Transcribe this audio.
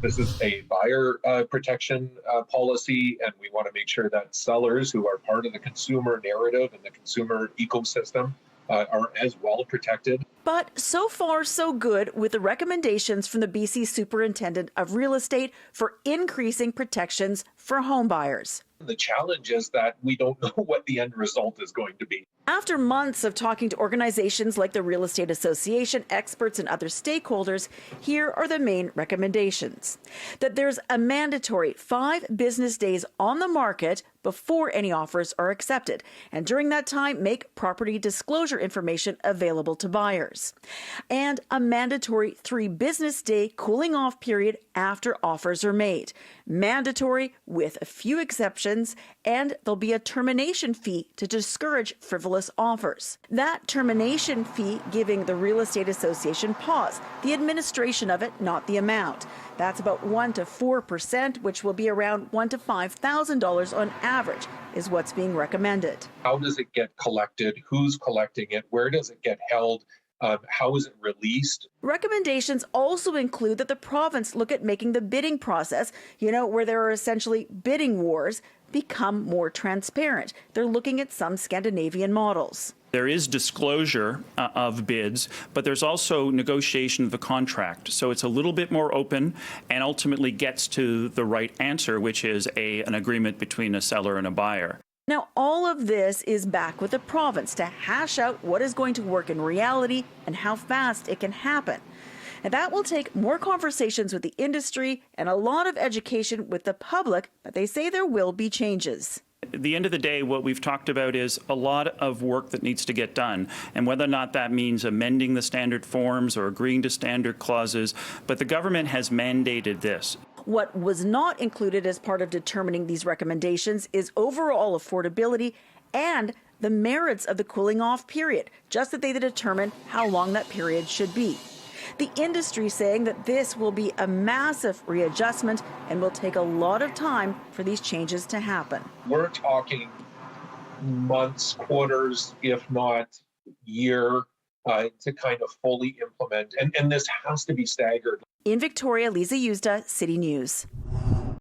This is a buyer protection policy, and we want to make sure that sellers who are part of the consumer narrative and the consumer ecosystem are as well protected. But so far, so good with the recommendations from the BC Superintendent of Real Estate for increasing protections for home buyers. The challenge is that we don't know what the end result is going to be. After months of talking to organizations like the Real Estate Association, experts, and other stakeholders, here are the main recommendations. That there's a mandatory 5 business days on the market before any offers are accepted, and during that time, make property disclosure information available to buyers. And a mandatory 3 business day cooling off period after offers are made. Mandatory with a few exceptions, and there'll be a termination fee to discourage frivolous offers. That termination fee giving the Real Estate Association pause, the administration of it, not the amount. That's about 1 to 4%, which will be around $1,000 to $5,000 on average, is what's being recommended. How does it get collected? Who's collecting it? Where does it get held? How is it released? Recommendations also include that the province look at making the bidding process, where there are essentially bidding wars, become more transparent. They're looking at some Scandinavian models. There is disclosure of bids, but there's also negotiation of the contract. So it's a little bit more open and ultimately gets to the right answer, which is an agreement between a seller and a buyer. Now, all of this is back with the province to hash out what is going to work in reality and how fast it can happen. And that will take more conversations with the industry and a lot of education with the public, but they say there will be changes. At the end of the day, what we've talked about is a lot of work that needs to get done, and whether or not that means amending the standard forms or agreeing to standard clauses, but the government has mandated this. What was not included as part of determining these recommendations is overall affordability and the merits of the cooling off period, just that they determine how long that period should be. The industry saying that this will be a massive readjustment and will take a lot of time for these changes to happen. We're talking months, quarters, if not year, to kind of fully implement. And this has to be staggered. In Victoria, Lisa Yuzda, City News.